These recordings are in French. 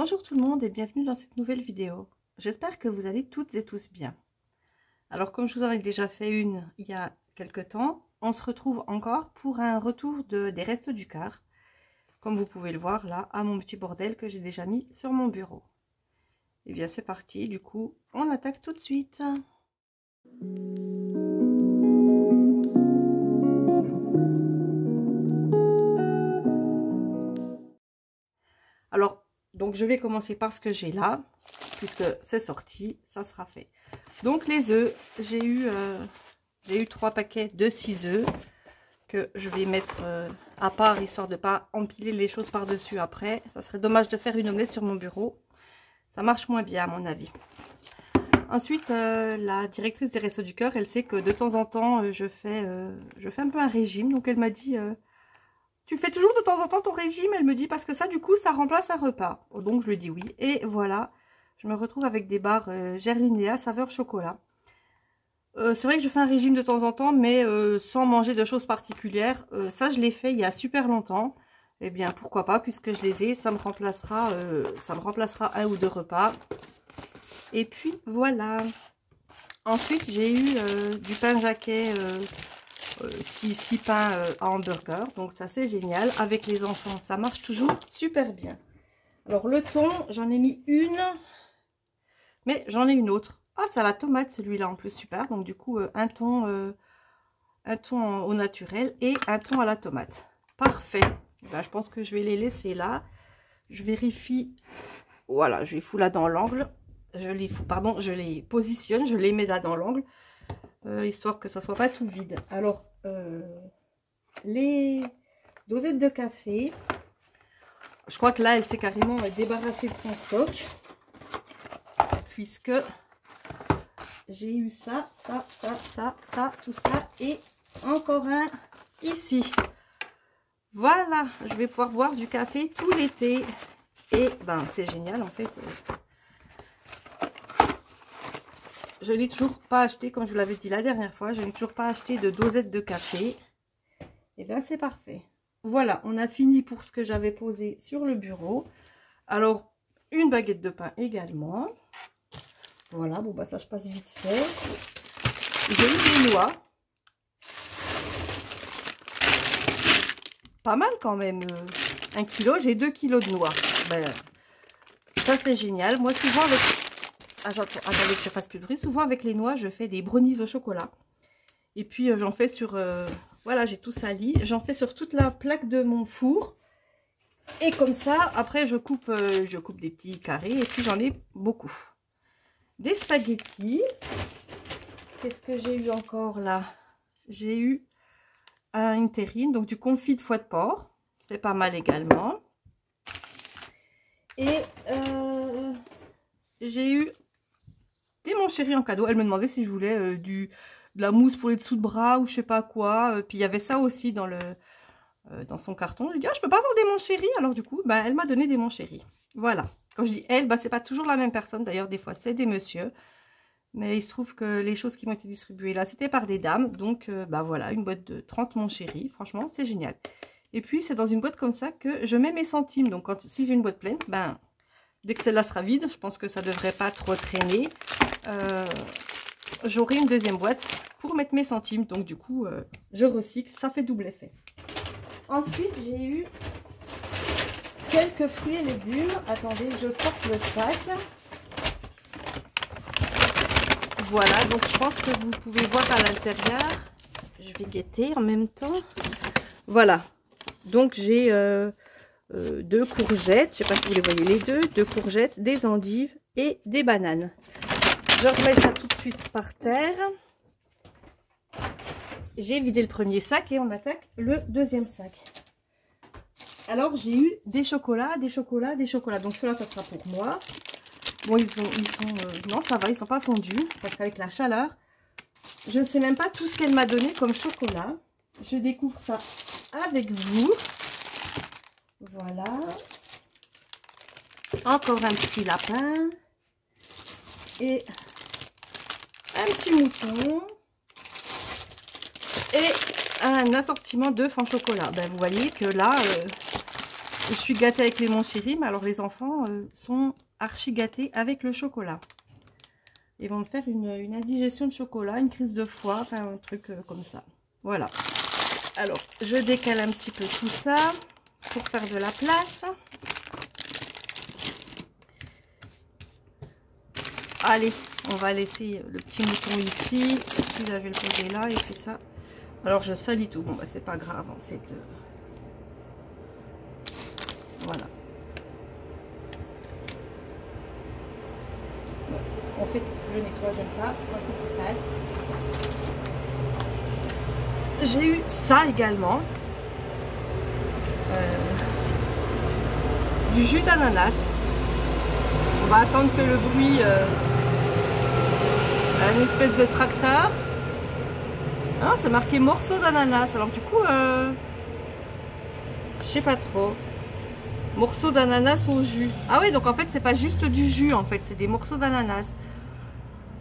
Bonjour tout le monde et bienvenue dans cette nouvelle vidéo. J'espère que vous allez toutes et tous bien. Alors comme je vous en ai déjà fait une il y a quelques temps, on se retrouve encore pour un retour des restos du cœur. Comme vous pouvez le voir là, à mon petit bordel que j'ai déjà mis sur mon bureau. Et bien c'est parti, du coup on attaque tout de suite. Alors, donc je vais commencer par ce que j'ai là, puisque c'est sorti, ça sera fait. Donc les œufs, j'ai eu 3 paquets de 6 œufs que je vais mettre à part, histoire de ne pas empiler les choses par-dessus après. Ça serait dommage de faire une omelette sur mon bureau. Ça marche moins bien à mon avis. Ensuite, la directrice des Restos du Cœur, elle sait que de temps en temps, je fais un peu un régime. Donc elle m'a dit... tu fais toujours de temps en temps ton régime? Elle me dit, parce que ça, du coup, ça remplace un repas. Donc, je lui dis oui. Et voilà, je me retrouve avec des barres Gerlinea saveur chocolat. C'est vrai que je fais un régime de temps en temps, mais sans manger de choses particulières. Ça, je l'ai fait il y a super longtemps. Eh bien, pourquoi pas, puisque je les ai, ça me remplacera un ou deux repas. Et puis, voilà. Ensuite, j'ai eu du pain jaquet... 6 pains à hamburger, donc ça c'est génial. Avec les enfants ça marche toujours super bien. Alors le thon, j'en ai mis une, mais j'en ai une autre. Ah, c'est à la tomate celui-là en plus, super. Donc du coup un thon au naturel et un thon à la tomate, parfait. Ben, je pense que je vais les laisser là. Je vérifie, voilà, je les fous là dans l'angle, je les positionne, je les mets là dans l'angle, histoire que ça soit pas tout vide. Alors les dosettes de café, je crois que là elle s'est carrément débarrassée de son stock, puisque j'ai eu ça, tout ça et encore un ici. Voilà, je vais pouvoir boire du café tout l'été et ben c'est génial en fait. Je n'ai toujours pas acheté, comme je vous l'avais dit la dernière fois, je n'ai toujours pas acheté de dosette de café. Et bien c'est parfait. Voilà, on a fini pour ce que j'avais posé sur le bureau. Alors, une baguette de pain également. Voilà, bon bah ça je passe vite fait. J'ai eu des noix. Pas mal quand même. 1 kilo, j'ai 2 kilos de noix. Ben, ça c'est génial. Moi souvent avec... attendez que je fasse plus de bruit. Souvent avec les noix, je fais des brownies au chocolat. Et puis j'en fais sur... voilà, j'ai tout sali. J'en fais sur toute la plaque de mon four. Et comme ça, après je coupe des petits carrés. Et puis j'en ai beaucoup. Des spaghettis. Qu'est-ce que j'ai eu encore là? J'ai eu une terrine, donc du confit de foie de porc. C'est pas mal également. Et j'ai eu des mon chéri en cadeau. Elle me demandait si je voulais de la mousse pour les dessous de bras ou je sais pas quoi. Puis il y avait ça aussi dans son carton. Je lui ai dit, ah, je peux pas avoir des mon chéri. Alors du coup, bah, elle m'a donné des mon chéri. Voilà. Quand je dis elle, bah, c'est pas toujours la même personne. D'ailleurs, des fois, c'est des messieurs. Mais il se trouve que les choses qui m'ont été distribuées là, c'était par des dames. Donc, bah voilà, une boîte de 30 mon chéri. Franchement, c'est génial. Et puis, c'est dans une boîte comme ça que je mets mes centimes. Donc, si j'ai une boîte pleine, ben, dès que celle-là sera vide, je pense que ça devrait pas trop traîner. J'aurai une deuxième boîte pour mettre mes centimes. Donc, du coup, je recycle. Ça fait double effet. Ensuite, j'ai eu quelques fruits et légumes. Attendez, je sorte le sac. Voilà, donc je pense que vous pouvez voir à l'intérieur. Je vais guetter en même temps. Voilà, donc j'ai 2 courgettes. Je ne sais pas si vous les voyez les deux courgettes, des endives et des bananes. Je remets ça tout de suite par terre. J'ai vidé le premier sac et on attaque le deuxième sac. Alors j'ai eu des chocolats. Donc ceux-là, ça sera pour moi. Bon, non, ça va, ils sont pas fondus. Parce qu'avec la chaleur, je ne sais même pas tout ce qu'elle m'a donné comme chocolat. Je découvre ça avec vous. Voilà. Encore un petit lapin. Et un petit mouton. Et un assortiment d'œufs en chocolat. Ben, vous voyez que là, Je suis gâtée avec les Mon Chéri, mais alors les enfants sont archi gâtés avec le chocolat. Ils vont me faire une indigestion de chocolat, une crise de foie, enfin un truc comme ça. Voilà. Alors, je décale un petit peu tout ça pour faire de la place. Allez, on va laisser le petit mouton ici. Celui-là, je vais le poser là. Et puis ça. Alors, je salis tout. Bon, bah, c'est pas grave en fait. Voilà. Bon, en fait, je nettoie, j'aime pas quand c'est tout sale. J'ai eu ça également. Du jus d'ananas. On va attendre que le bruit une espèce de tracteur. Ah, c'est marqué morceau d'ananas. Alors du coup, je sais pas trop. Morceau d'ananas au jus. Ah oui, donc en fait, c'est pas juste du jus, en fait, c'est des morceaux d'ananas.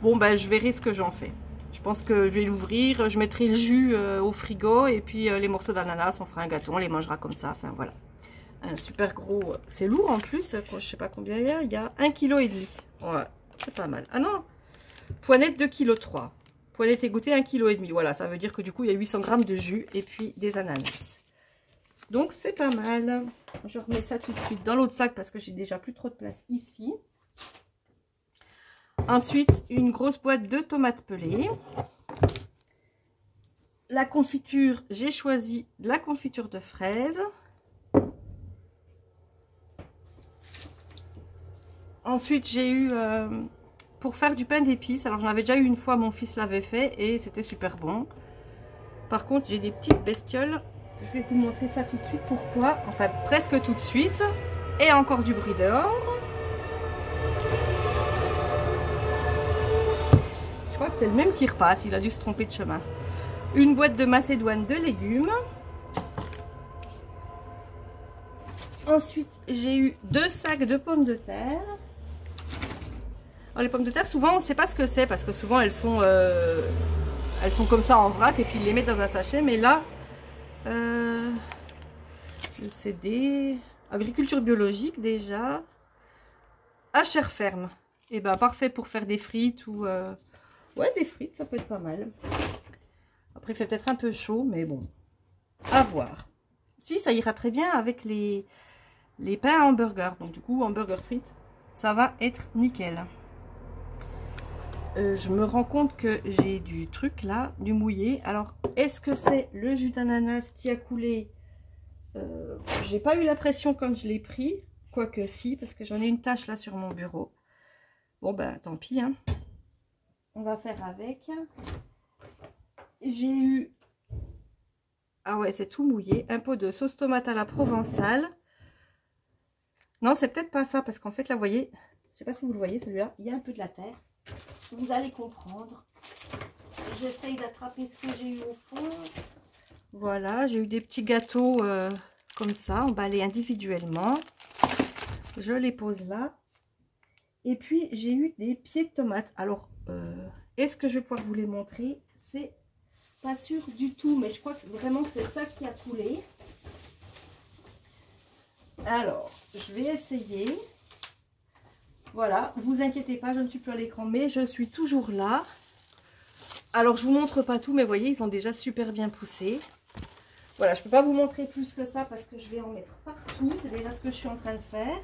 Bon, ben, je verrai ce que j'en fais. Je pense que je vais l'ouvrir, je mettrai le jus au frigo et puis les morceaux d'ananas, on fera un gâteau, on les mangera comme ça. Enfin voilà. Un super gros. C'est lourd en plus, je sais pas combien il y a 1,5 kg. Ouais, c'est pas mal. Ah non, poignette 2,3 kg. Poignette égouttée 1,5 kg. Voilà, ça veut dire que du coup il y a 800 g de jus et puis des ananas. Donc c'est pas mal. Je remets ça tout de suite dans l'autre sac parce que j'ai déjà plus trop de place ici. Ensuite, une grosse boîte de tomates pelées. La confiture, j'ai choisi de la confiture de fraises. Ensuite, j'ai eu pour faire du pain d'épices. Alors, j'en avais déjà eu une fois, mon fils l'avait fait et c'était super bon. Par contre, j'ai des petites bestioles. Je vais vous montrer ça tout de suite. Pourquoi? Enfin, presque tout de suite. Et encore du bruit dehors. Je crois que c'est le même qui repasse. Il a dû se tromper de chemin. Une boîte de macédoine de légumes. Ensuite, j'ai eu 2 sacs de pommes de terre. Alors, les pommes de terre, souvent, on ne sait pas ce que c'est parce que souvent, elles sont comme ça en vrac et puis ils les mettent dans un sachet. Mais là, c'est des agriculture biologique déjà. À chair ferme. Et ben parfait pour faire des frites ou... Ouais, des frites, ça peut être pas mal. Après, il fait peut-être un peu chaud, mais bon, à voir. Si, ça ira très bien avec les pains à hamburger. Donc du coup, hamburger frites, ça va être nickel. Je me rends compte que j'ai du truc là, du mouillé. Alors, est-ce que c'est le jus d'ananas qui a coulé? J'ai pas eu l'impression quand je l'ai pris. Quoique si, parce que j'en ai une tache là sur mon bureau. Bon, ben, tant pis, hein. On va faire avec. J'ai eu... Ah ouais, c'est tout mouillé. Un pot de sauce tomate à la provençale. Non, c'est peut-être pas ça, parce qu'en fait, là, vous voyez, je sais pas si vous le voyez, celui-là, il y a un peu de la terre. Vous allez comprendre. J'essaye d'attraper ce que j'ai eu au fond. Voilà, j'ai eu des petits gâteaux comme ça, emballés individuellement. Je les pose là. Et puis, j'ai eu des pieds de tomates. Alors, est-ce que je vais pouvoir vous les montrer? C'est pas sûr du tout, mais je crois que vraiment que c'est ça qui a coulé. Alors, je vais essayer. Voilà, vous inquiétez pas, je ne suis plus à l'écran, mais je suis toujours là. Alors, je vous montre pas tout, mais vous voyez, ils ont déjà super bien poussé. Voilà, je peux pas vous montrer plus que ça parce que je vais en mettre partout. C'est déjà ce que je suis en train de faire.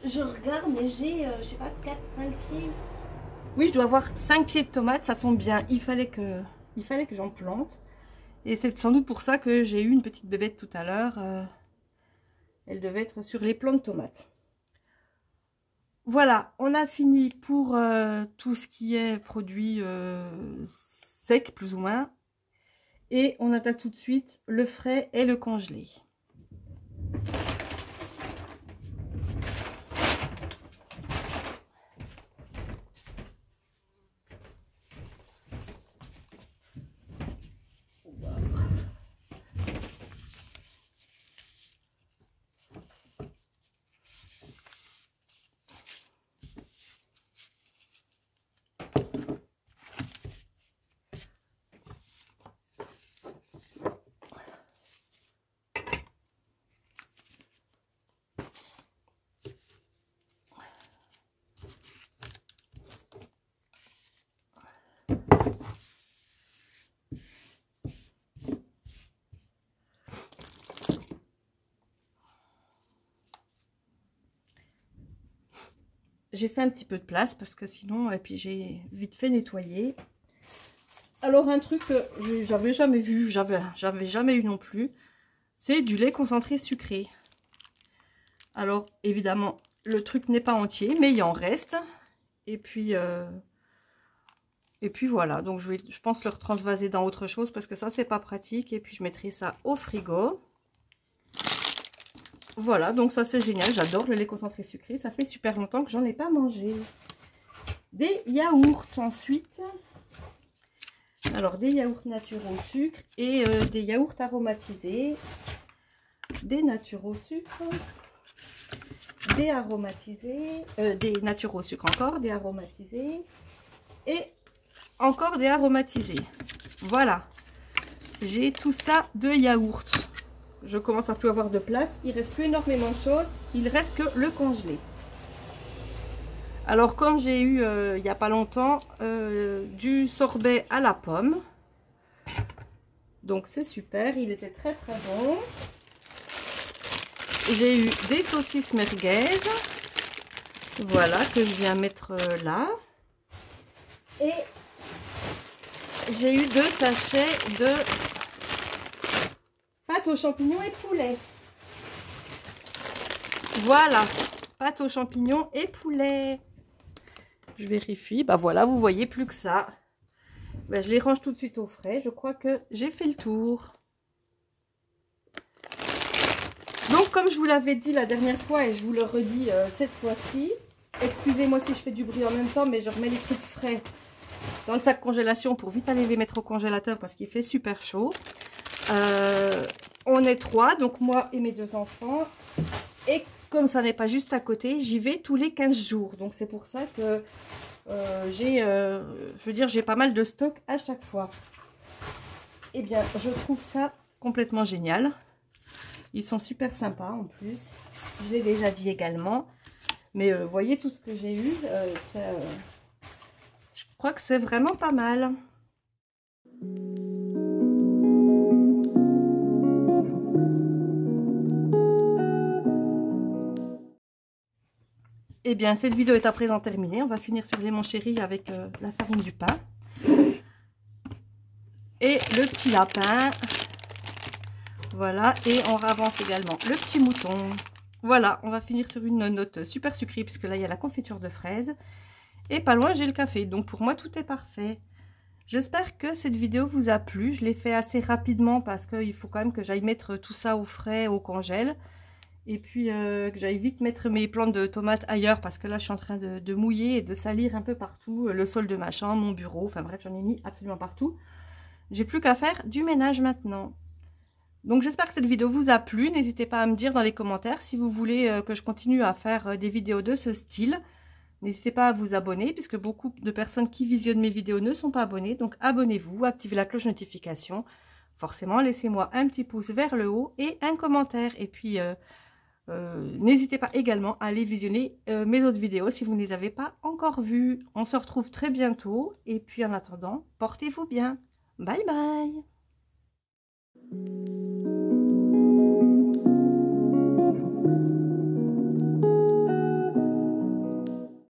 Je regarde, mais j'ai, je sais pas, 4-5 pieds. Oui, je dois avoir 5 pieds de tomates, ça tombe bien. Il fallait que j'en plante. Et c'est sans doute pour ça que j'ai eu une petite bébête tout à l'heure. Elle devait être sur les plants de tomates. Voilà, on a fini pour tout ce qui est produit sec, plus ou moins. Et on attaque tout de suite le frais et le congelé. j'ai fait un petit peu de place parce que sinon, et puis j'ai vite fait nettoyer. Alors un truc que j'avais jamais vu, j'avais jamais eu non plus, c'est du lait concentré sucré. Alors évidemment, le truc n'est pas entier, mais il en reste. Et puis voilà, donc je pense le retransvaser dans autre chose parce que ça c'est pas pratique. Et puis je mettrai ça au frigo. Voilà, donc ça c'est génial, j'adore le lait concentré sucré, ça fait super longtemps que j'en ai pas mangé. Des yaourts ensuite. Alors des yaourts nature au sucre et des yaourts aromatisés. Des nature au sucre. Des aromatisés. Des nature au sucre encore, des aromatisés. Et encore des aromatisés. Voilà. J'ai tout ça de yaourt. Je commence à plus avoir de place. Il reste plus énormément de choses. Il reste que le congelé. Alors comme j'ai eu il n'y a pas longtemps du sorbet à la pomme. Donc c'est super. Il était très très bon. J'ai eu des saucisses merguez. Voilà que je viens mettre là. Et j'ai eu 2 sachets de pâte aux champignons et poulet. Voilà, pâte aux champignons et poulet. Je vérifie. Bah voilà, vous voyez plus que ça. Bah, je les range tout de suite au frais. Je crois que j'ai fait le tour. Donc, comme je vous l'avais dit la dernière fois et je vous le redis cette fois-ci, excusez-moi si je fais du bruit en même temps, mais je remets les trucs frais dans le sac congélation pour vite aller les mettre au congélateur parce qu'il fait super chaud. On est 3, donc moi et mes 2 enfants. Et comme ça n'est pas juste à côté, j'y vais tous les 15 jours. Donc c'est pour ça que j'ai pas mal de stock à chaque fois. Eh bien, je trouve ça complètement génial. Ils sont super sympas en plus. Je l'ai déjà dit également. Mais voyez tout ce que j'ai eu. Je crois que c'est vraiment pas mal. Eh bien, cette vidéo est à présent terminée. On va finir sur les mon chéri avec la farine du pain. Et le petit lapin. Voilà. Et on avance également le petit mouton. Voilà, on va finir sur une note super sucrée puisque là, il y a la confiture de fraises. Et pas loin, j'ai le café. Donc, pour moi, tout est parfait. J'espère que cette vidéo vous a plu. Je l'ai fait assez rapidement parce qu'il faut quand même que j'aille mettre tout ça au frais, au congèle. Et puis que j'aille vite mettre mes plantes de tomates ailleurs parce que là je suis en train de mouiller et de salir un peu partout. Le sol de ma chambre, mon bureau, enfin bref j'en ai mis absolument partout. J'ai plus qu'à faire du ménage maintenant. Donc j'espère que cette vidéo vous a plu. N'hésitez pas à me dire dans les commentaires si vous voulez que je continue à faire des vidéos de ce style. N'hésitez pas à vous abonner puisque beaucoup de personnes qui visionnent mes vidéos ne sont pas abonnées. Donc abonnez-vous, activez la cloche notification. Forcément laissez-moi un petit pouce vers le haut et un commentaire. Et puis... n'hésitez pas également à aller visionner mes autres vidéos si vous ne les avez pas encore vues. On se retrouve très bientôt et puis en attendant, portez-vous bien. Bye bye.